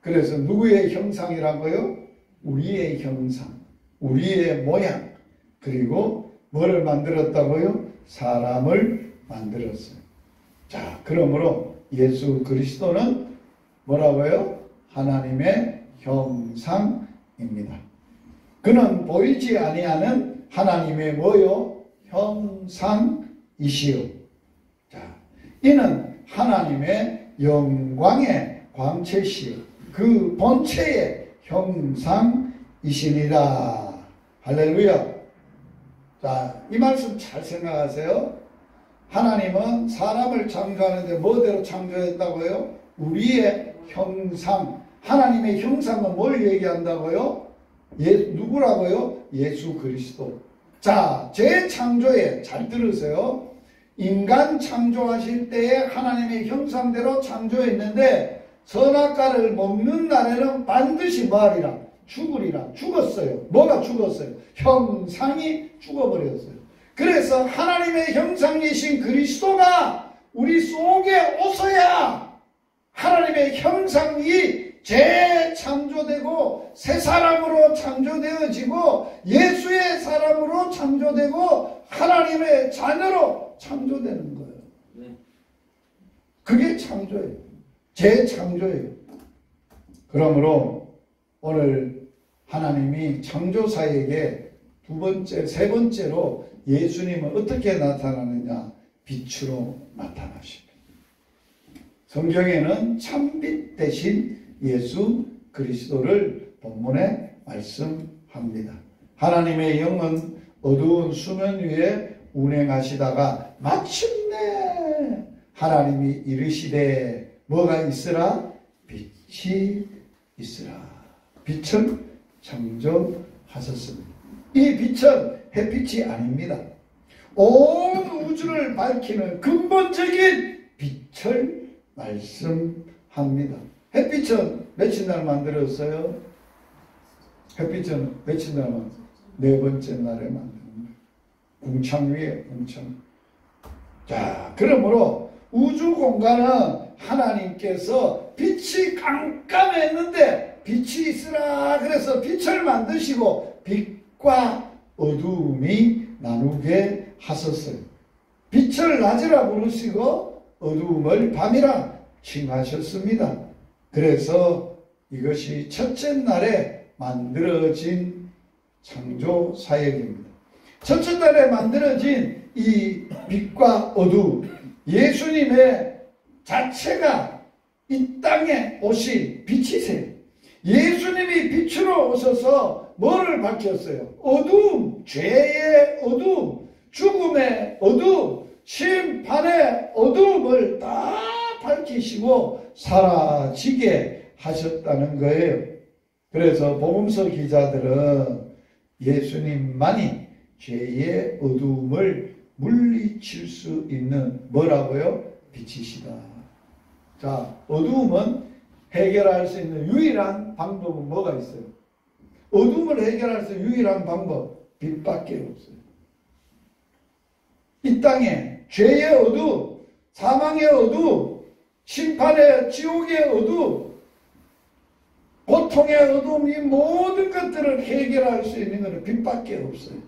그래서 누구의 형상이라고요? 우리의 형상, 우리의 모양, 그리고 뭐를 만들었다고요? 사람을 만들었어요. 자, 그러므로 예수 그리스도는 뭐라고요? 하나님의 형상입니다. 그는 보이지 아니하는 하나님의 뭐요? 형상이시요. 자, 이는 하나님의 영광의 광채시요 그 본체의 형상이시니라. 할렐루야. 자, 이 말씀 잘 생각하세요. 하나님은 사람을 창조하는데 뭐대로 창조했다고요? 우리의 형상. 하나님의 형상은 뭘 얘기한다고요? 누구라고요? 예수 그리스도. 자, 재창조에 잘 들으세요. 인간 창조하실 때에 하나님의 형상대로 창조했는데 선악과를 먹는 날에는 반드시 뭐하리라? 죽으리라. 죽었어요. 뭐가 죽었어요? 형상이 죽어버렸어요. 그래서 하나님의 형상이신 그리스도가 우리 속에 오셔야 하나님의 형상이 재창조되고 새 사람으로 창조되어지고 예수의 사람으로 창조되고 하나님의 자녀로 창조되는 거예요. 그게 창조예요. 재창조예요. 그러므로 오늘 하나님이 창조사에게 두 번째, 세 번째로 예수님은 어떻게 나타나느냐? 빛으로 나타나십니다. 성경에는 참빛 대신 예수 그리스도를 본문에 말씀합니다. 하나님의 영은 어두운 수면 위에 운행하시다가 마침내 하나님이 이르시되 뭐가 있으라? 빛이 있으라. 빛을 창조하셨습니다. 이 빛은 햇빛이 아닙니다. 온 우주를 밝히는 근본적인 빛을 말씀합니다. 햇빛은 며칠 날 만들었어요? 햇빛은 며칠 날 만들었어요? 네 번째 날에 만든 거예요. 궁창 위에 궁창. 자, 그러므로 우주 공간은 하나님께서 빛이 깜깜했는데 빛이 있으라 그래서 빛을 만드시고 빛과 어두움이 나누게 하셨어요. 빛을 낮이라 부르시고 어두움을 밤이라 칭하셨습니다. 그래서 이것이 첫째 날에 만들어진 창조 사역입니다. 첫째 날에 만들어진 이 빛과 어두움, 예수님의 자체가 이 땅에 오신 빛이세요. 예수님이 빛으로 오셔서 뭐를 밝혔어요? 어두움, 죄의 어두움, 죽음의 어두움, 심판의 어두움을 다 밝히시고 사라지게 하셨다는 거예요. 그래서 복음서 기자들은 예수님만이 죄의 어두움을 물리칠 수 있는 뭐라고요? 빛이시다. 자, 어두움은 해결할 수 있는 유일한 방법은 뭐가 있어요? 어둠을 해결할 수 있는 유일한 방법, 빛밖에 없어요. 이 땅에 죄의 어두움, 사망의 어두움, 심판의 지옥의 어두움, 고통의 어두움, 이 모든 것들을 해결할 수 있는 것은 빛밖에 없어요.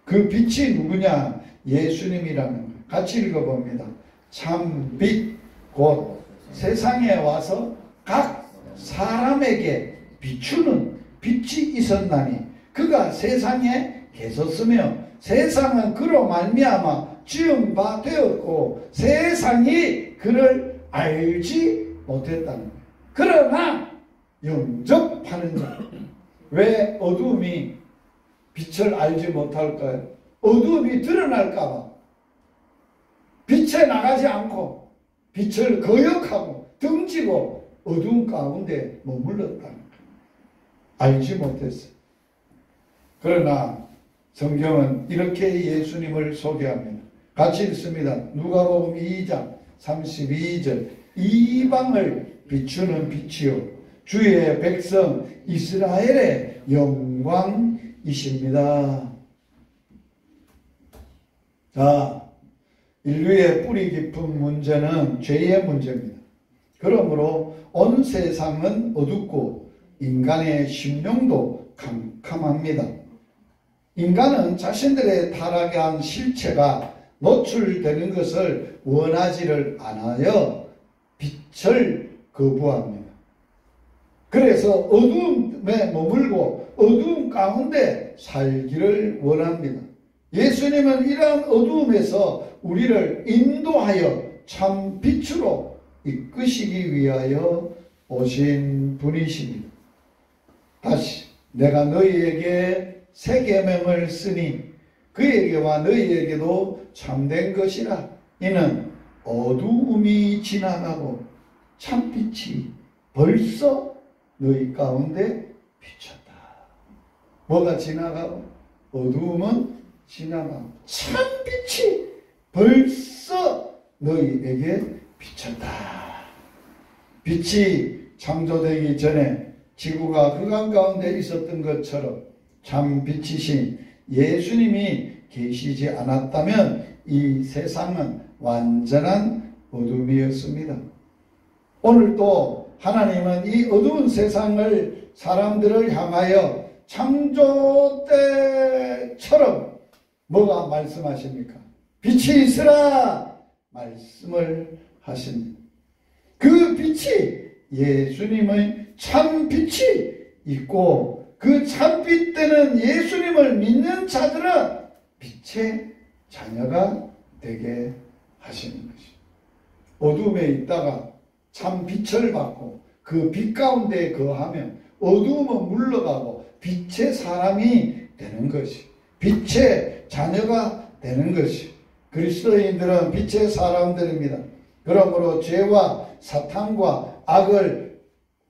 그 빛이 누구냐? 예수님이라는 거예요. 같이 읽어봅니다. 참빛 곧 세상에 와서 각 사람에게 비추는 빛이 있었나니 그가 세상에 계셨으며 세상은 그로 말미암아 지은 바 되었고 세상이 그를 알지 못했다는 거예요. 그러나 영접하는 자, 왜 어두움이 빛을 알지 못할까요? 어두움이 드러날까 봐 빛에 나가지 않고 빛을 거역하고 등지고 어두운 가운데 머물렀다는 거예요. 알지 못했어요. 그러나 성경은 이렇게 예수님을 소개합니다. 같이 읽습니다. 누가복음 2장 32절 이방을 비추는 빛이요 주의 백성 이스라엘의 영광이십니다. 자, 인류의 뿌리 깊은 문제는 죄의 문제입니다. 그러므로 온 세상은 어둡고 인간의 심령도 캄캄합니다. 인간은 자신들의 타락한 실체가 노출되는 것을 원하지를 않아요. 빛을 거부합니다. 그래서 어두움에 머물고 어두움 가운데 살기를 원합니다. 예수님은 이러한 어두움에서 우리를 인도하여 참 빛으로 이끄시기 위하여 오신 분이십니다. 다시 내가 너희에게 새 계명을 쓰니 그에게와 너희에게도 참된 것이라. 이는 어두움이 지나가고 참빛이 벌써 너희 가운데 비쳤다. 뭐가 지나가고 어두움은 지나가고 참빛이 벌써 너희에게 비쳤다. 빛이 창조되기 전에 지구가 흑암 가운데 있었던 것처럼 참 빛이신 예수님이 계시지 않았다면 이 세상은 완전한 어둠이었습니다. 오늘도 하나님은 이 어두운 세상을 사람들을 향하여 창조 때처럼 뭐가 말씀하십니까? 빛이 있으라 말씀을 하십니다. 그 빛이 예수님의 참 빛이 있고 그 참빛 되는 예수님을 믿는 자들은 빛의 자녀가 되게 하시는 것이죠. 어둠에 있다가 참 빛을 받고 그 빛 가운데 거하면 어두움은 물러가고 빛의 사람이 되는 것이, 빛의 자녀가 되는 것이, 그리스도인들은 빛의 사람들입니다. 그러므로 죄와 사탄과 악을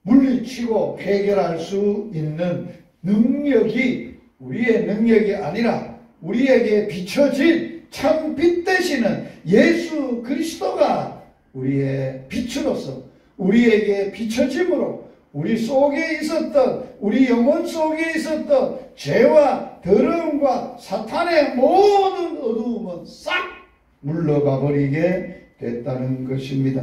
물리치고 해결할 수 있는 능력이 우리의 능력이 아니라 우리에게 비춰진 참 빛 되시는 예수 그리스도가 우리의 빛으로서 우리에게 비춰짐으로 우리 속에 있었던, 우리 영혼 속에 있었던 죄와 더러움과 사탄의 모든 어두움은 싹 물러가 버리게 됐다는 것입니다.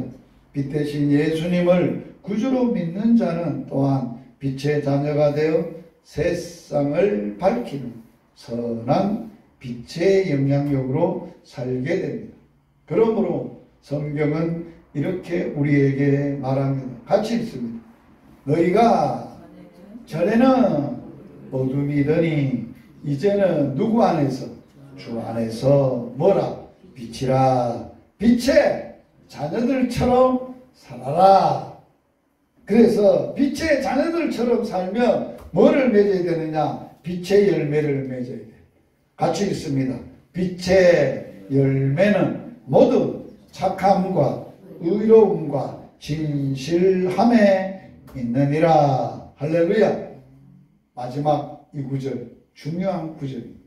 빛 대신 예수님을 구주로 믿는 자는 또한 빛의 자녀가 되어 세상을 밝히는 선한 빛의 영향력으로 살게 됩니다. 그러므로 성경은 이렇게 우리에게 말합니다. 같이 읽습니다. 너희가 전에는 어둠이더니 이제는 누구 안에서? 주 안에서 뭐라? 빛이라. 빛의 자녀들처럼 살아라. 그래서 빛의 자녀들처럼 살면 뭐를 맺어야 되느냐? 빛의 열매를 맺어야 돼. 같이 읽습니다. 빛의 열매는 모두 착함과 의로움과 진실함에 있느니라. 할렐루야. 마지막 이 구절, 중요한 구절입니다.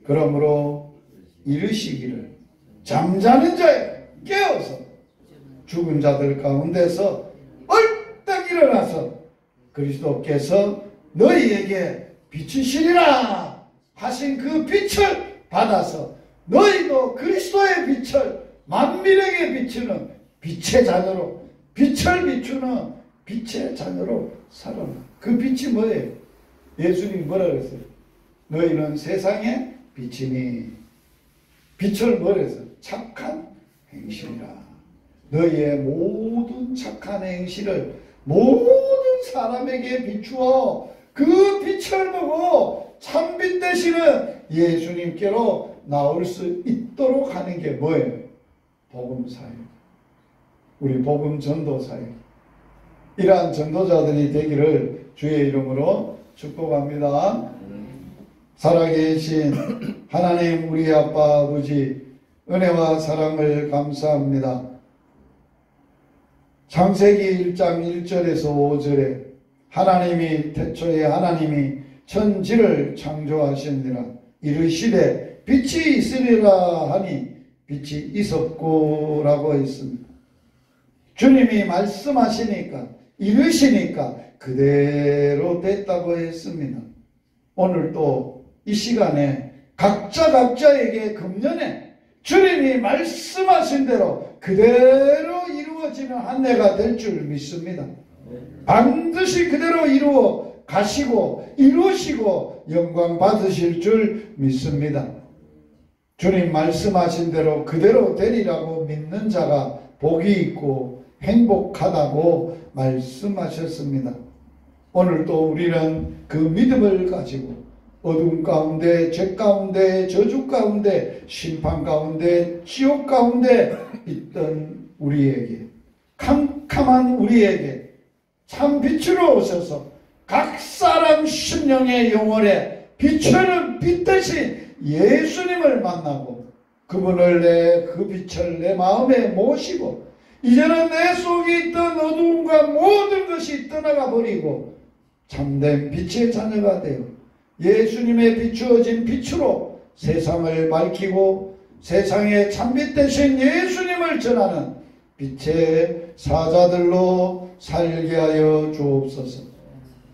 그러므로 이르시기를 잠자는 자여 깨어서 죽은 자들 가운데서 얼딱 일어나서 그리스도께서 너희에게 비추시리라 하신 그 빛을 받아서 너희도 그리스도의 빛을 만민에게 비추는 빛의 자녀로, 빛을 비추는 빛의 자녀로 살아라. 그 빛이 뭐예요? 예수님이 뭐라 그랬어요? 너희는 세상의 빛이니. 빛을 뭐라 했어요? 착한 행실이라. 너희의 모든 착한 행실을 모든 사람에게 비추어 그 빛을 보고 참빛 되시는 예수님께로 나올 수 있도록 하는 게 뭐예요? 복음사역. 우리 복음 전도사역. 이러한 전도자들이 되기를 주의 이름으로 축복합니다. 살아계신 하나님 우리 아빠 아버지 은혜와 사랑을 감사합니다. 창세기 1장 1절에서 5절에 하나님이 태초에 하나님이 천지를 창조하시니라. 이르시되 빛이 있으리라 하니 빛이 있었고라고 했습니다. 주님이 말씀하시니까 이르시니까 그대로 됐다고 했습니다. 오늘 또 이 시간에 각자에게 금년에 주님이 말씀하신 대로 그대로 이루어지는 한 해가 될 줄 믿습니다. 반드시 그대로 이루어 가시고 이루시고 영광 받으실 줄 믿습니다. 주님 말씀하신 대로 그대로 되리라고 믿는 자가 복이 있고 행복하다고 말씀하셨습니다. 오늘 또 우리는 그 믿음을 가지고 어둠 가운데, 죄 가운데, 저주 가운데, 심판 가운데, 지옥 가운데 있던 우리에게, 캄캄한 우리에게 참 빛으로 오셔서 각 사람 심령의 영혼에 비추는 빛 대신 예수님을 만나고 그분을 그 빛을 내 마음에 모시고 이제는 내 속에 있던 어두움과 모든 것이 떠나가 버리고 참된 빛의 자녀가 되어 예수님의 비추어진 빛으로 세상을 밝히고 세상에 참빛 되신 예수님을 전하는 빛의 사자들로 살게 하여 주옵소서.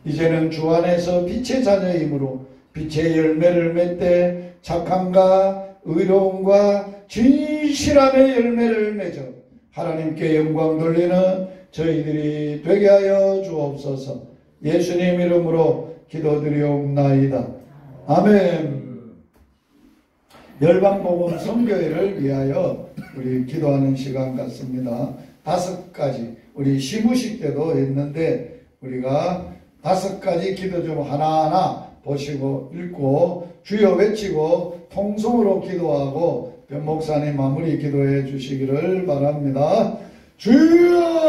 이제는 주 안에서 빛의 자녀이므로 빛의 열매를 맺되 착함과 의로움과 진실함의 열매를 맺어 하나님께 영광 돌리는 저희들이 되게 하여 주옵소서. 예수님 이름으로 기도드리옵나이다. 아멘. 열방복음 선교회를 위하여 우리 기도하는 시간 같습니다. 5가지 우리 시무식 때도 했는데 우리가 5가지 기도 좀 하나하나 보시고 읽고 주여 외치고 통성으로 기도하고 변 목사님 마무리 기도해 주시기를 바랍니다. 주여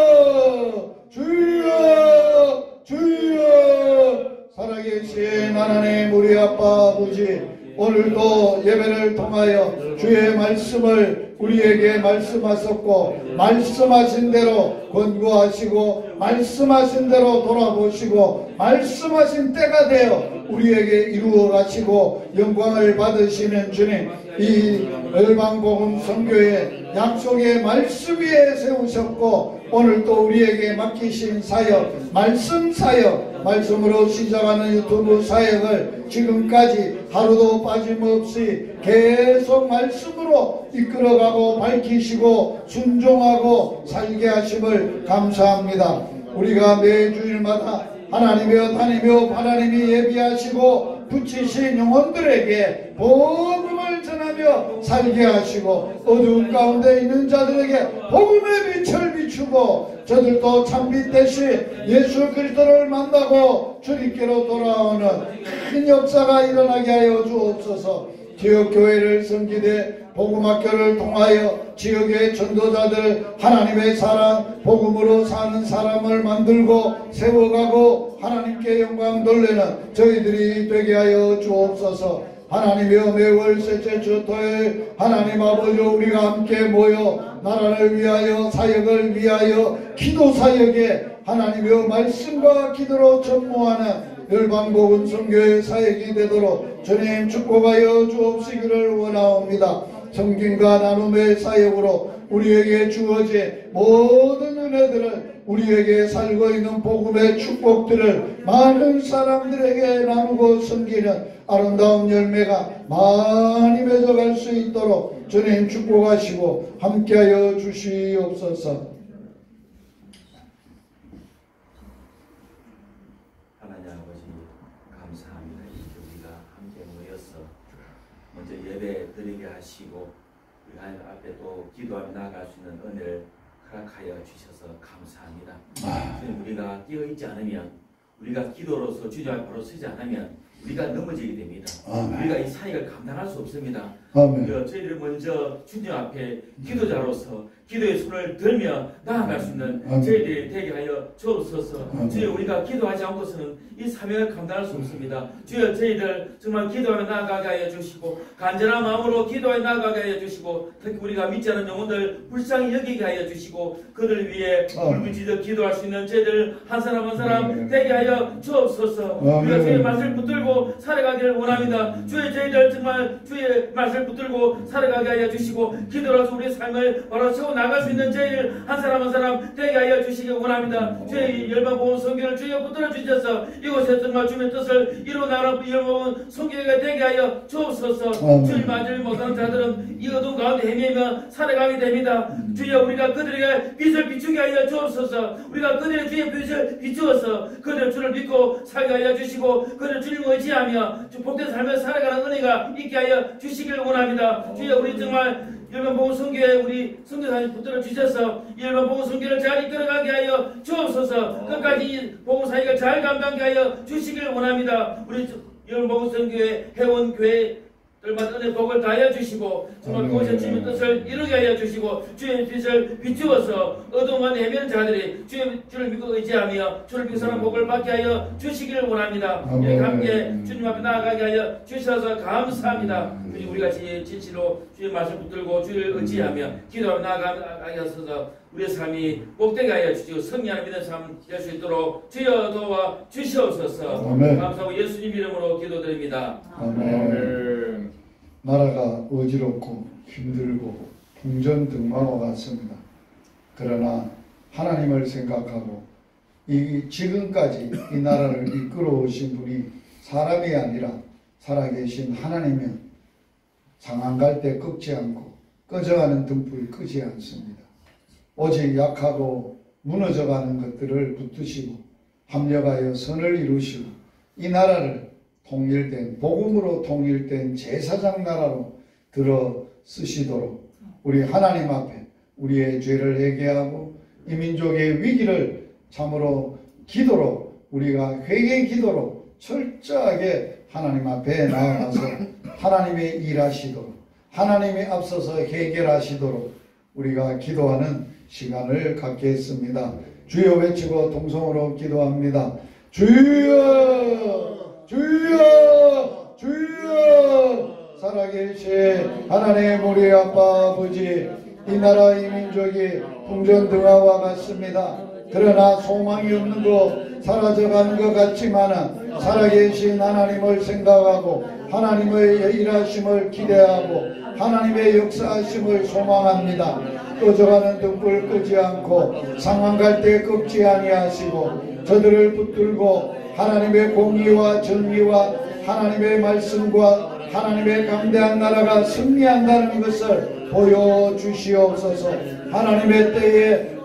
주여 주여. 살아계신 하나님 우리 아빠 아버지, 오늘도 예배를 통하여 주의 말씀을 우리에게 말씀하셨고 말씀하신 대로 권고하시고 말씀하신 대로 돌아보시고 말씀하신 때가 되어 우리에게 이루어 가시고 영광을 받으시는 주님, 이 열방복음 선교의 약속의 말씀 위에 세우셨고 오늘 또 우리에게 맡기신 사역, 말씀 사역, 말씀으로 시작하는 유튜브 사역을 지금까지 하루도 빠짐없이 계속 말씀으로 이끌어가고 밝히시고 순종하고 살게 하심을 감사합니다. 우리가 매주일마다 하나님이여 다니며 하나님이 예비하시고 붙이신 영혼들에게 복음을 전하며 살게 하시고 어두운 가운데 있는 자들에게 복음의 빛을 비추고 저들도 참빛 대신 예수 그리스도를 만나고 주님께로 돌아오는 큰 역사가 일어나게 하여 주옵소서. 지역교회를 섬기되 복음학교를 통하여 지역의 전도자들 하나님의 사랑 복음으로 사는 사람을 만들고 세워가고 하나님께 영광 돌리는 저희들이 되게 하여 주옵소서. 하나님이여 매월 셋째 주 토요일 하나님 아버지 우리가 함께 모여 나라를 위하여 사역을 위하여 기도 사역에 하나님이여 말씀과 기도로 전무하는 열방복음 선교의 사역이 되도록 주님 축복하여 주옵시기를 원하옵니다. 성김과 나눔의 사역으로 우리에게 주어진 모든 은혜들을 우리에게 살고 있는 복음의 축복들을 많은 사람들에게 나누고 섬기는 아름다운 열매가 많이 맺어갈 수 있도록 주님 축복하시고 함께하여 주시옵소서. 하나님 아버지 감사합니다. 이렇게 우리가 함께 모여서 먼저 예배 드리게 하시고 우리 하나님 앞에 또 기도하며 나아갈 수 있는 은혜를 허락하여 주셔서 감사합니다. 우리가 깨어있지 않으면 우리가 기도로서 주님 앞에 바로 서지 않으면 우리가 넘어지게 됩니다. 우리가 이 사역을 감당할 수 없습니다. 저희들 먼저 주님 앞에 기도자로서 기도의 손을 들며 나아갈 수 있는 저희들이 되게 하여 주옵소서. 주여 우리가 기도하지 않고서는 이 사명을 감당할 수 없습니다. 주여 저희들 정말 기도하며 나아가게 하여 주시고 간절한 마음으로 기도하며 나아가게 하여 주시고 특히 우리가 믿지 않은 영혼들 불쌍히 여기게 하여 주시고 그들 위해 울부짖어 기도할 수 있는 저희들 한 사람 한 사람 되게 하여 주옵소서. 우리가 주의 말씀을 붙들고 살아가기를 원합니다. 주의 저희들 정말 주의 말씀을 붙들고 살아가게 하여 주시고 기도로서 우리의 삶을 바로 세워 나갈 수 있는 저희를 한 사람 한 사람 되게 하여 주시기 원합니다. 주의 열방복음 선교를 주여 붙들어 주셔서 이곳에 정말 주님의 뜻을 이루어 나가는 열방복음 선교회가 되게 하여 주옵소서. 주님 맞을 못하는 자들은 이 어두운 가운데 헤매며 살아가게 됩니다. 주여 우리가 그들에게 빛을 비추게 하여 주옵소서. 우리가 그들의 주의 빛을 비추어서 그들 주를 믿고 살게 하여 주시고 그들 주님을 의지하며 복된 삶을 살아가는 은혜가 있게 하여 주시기를 원합니다. 주여 우리 정말 열방복음 선교회 우리 선교사님 붙들어 주셔서 열방복음 선교를 잘 이끌어가게 하여 주옵소서. 끝까지 복음 사역을 잘 감당하게 하여 주시기를 원합니다. 우리 열방복음 선교회 회원교회 들마다 은혜 복을 다하여 주시고 정말 그곳에 주님의 뜻을 이루게 하여 주시고 주의 빛을 비추어서 어두운 헤매는 자들이 주를 믿고 의지하며 주를 믿고 사는 복을 받게 하여 주시기를 원합니다. 이렇게 함께 주님 앞에 나아가게 하여 주셔서 감사합니다. 우리가 진실로 주의 말씀 붙들고 주를 의지하며 기도하며 나아가게 하셔서 우리의 삶이 복되게 하여 주시고 승리하는 믿는 삶 될 수 있도록 주여 도와 주시옵소서. 감사하고 예수님 이름으로 기도드립니다. 아멘. 나라가 어지럽고 힘들고 풍전등화와 같습니다. 그러나 하나님을 생각하고 지금까지 이 나라를 이끌어 오신 분이 사람이 아니라 살아계신 하나님은 상한 갈 때 끄지 않고 꺼져가는 등불이 끄지 않습니다. 오직 약하고 무너져가는 것들을 붙드시고 합력하여 선을 이루시고 이 나라를 통일된 복음으로 통일된 제사장 나라로 들어 쓰시도록 우리 하나님 앞에 우리의 죄를 회개하고 이 민족의 위기를 참으로 기도로 우리가 회개 기도로 철저하게 하나님 앞에 나아가서 하나님이 일하시도록 하나님이 앞서서 해결하시도록 우리가 기도하는 시간을 갖겠습니다. 주여 외치고 동성으로 기도합니다. 주여 주여 주여 살아계신 하나님 우리 아빠 아버지 이 나라 이 민족이 풍전등화와 같습니다. 그러나 소망이 없는 것 사라져가는 것 같지만 살아계신 하나님을 생각하고 하나님의 일하심을 기대하고 하나님의 역사하심을 소망합니다. 꺼져가는 등불 끄지 않고 상황 갈 때 꺾지 아니하시고 저들을 붙들고 하나님의 공의와 정의와 하나님의 말씀과 하나님의 강대한 나라가 승리한다는 것을 보여주시옵소서. 하나님의 때에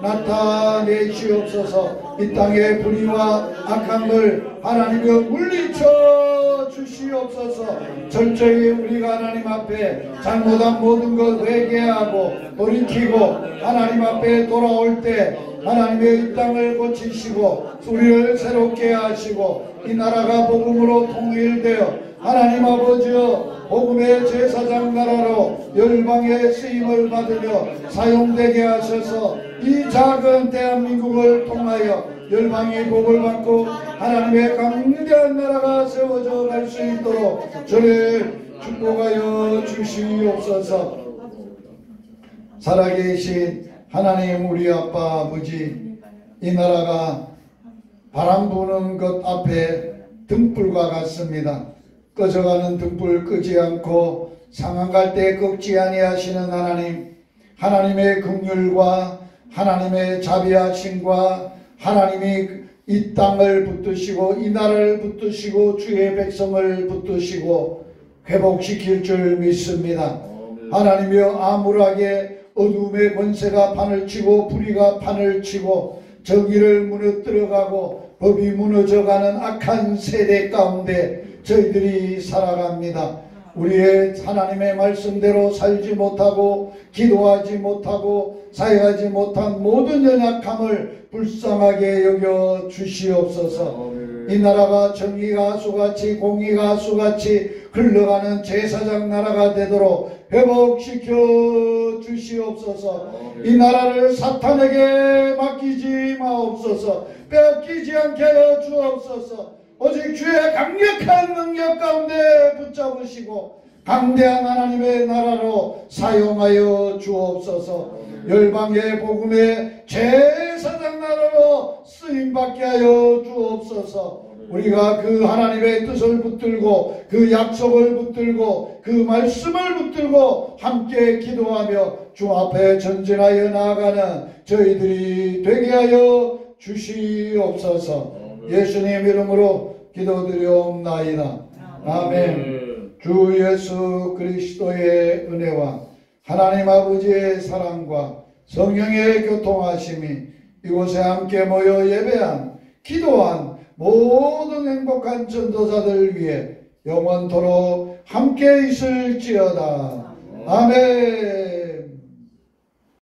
나타내시옵소서. 이 땅의 불의와 악함을 하나님이 물리쳐 주시옵소서. 철저히 우리가 하나님 앞에 잘못한 모든 것 회개하고 돌이키고 하나님 앞에 돌아올 때 하나님의 이 땅을 고치시고 우리를 새롭게 하시고 이 나라가 복음으로 통일되어 하나님 아버지여 복음의 제사장 나라로 열방의 쓰임을 받으며 사용되게 하셔서 이 작은 대한민국을 통하여 열방이 복을 받고 하나님의 강대한 나라가 세워져 갈 수 있도록 저를 축복하여 주시옵소서. 살아계신 하나님 우리 아빠 아버지 이 나라가 바람 부는 것 앞에 등불과 같습니다. 꺼져가는 등불 끄지 않고 상한 갈 때 꺾지 아니하시는 하나님 하나님의 긍휼과 하나님의 자비하심과 하나님이 이 땅을 붙드시고 이 나라를 붙드시고 주의 백성을 붙드시고 회복시킬 줄 믿습니다. 하나님이여 암울하게 어둠의 권세가 판을 치고 불의가 판을 치고 정의를 무너뜨려가고 법이 무너져가는 악한 세대 가운데 저희들이 살아갑니다. 우리의 하나님의 말씀대로 살지 못하고 기도하지 못하고 사역하지 못한 모든 연약함을 불쌍하게 여겨 주시옵소서. 이 나라가 정의가 하수같이 공의가 하수같이 흘러가는 제사장 나라가 되도록 회복시켜 주시옵소서. 이 나라를 사탄에게 맡기지 마옵소서. 빼앗기지 않게 하여 주옵소서. 오직 주의 강력한 능력 가운데 붙잡으시고 강대한 하나님의 나라로 사용하여 주옵소서. 열방의 복음의 제사장 나라로 쓰임받게 하여 주옵소서. 우리가 그 하나님의 뜻을 붙들고 그 약속을 붙들고 그 말씀을 붙들고 함께 기도하며 주 앞에 전진하여 나아가는 저희들이 되게 하여 주시옵소서. 예수님 이름으로 기도드리옵나이다. 아멘. 주 예수 그리스도의 은혜와 하나님 아버지의 사랑과 성령의 교통하심이 이곳에 함께 모여 예배한 기도한 모든 행복한 전도자들 위해 영원토록 함께 있을지어다. 아멘.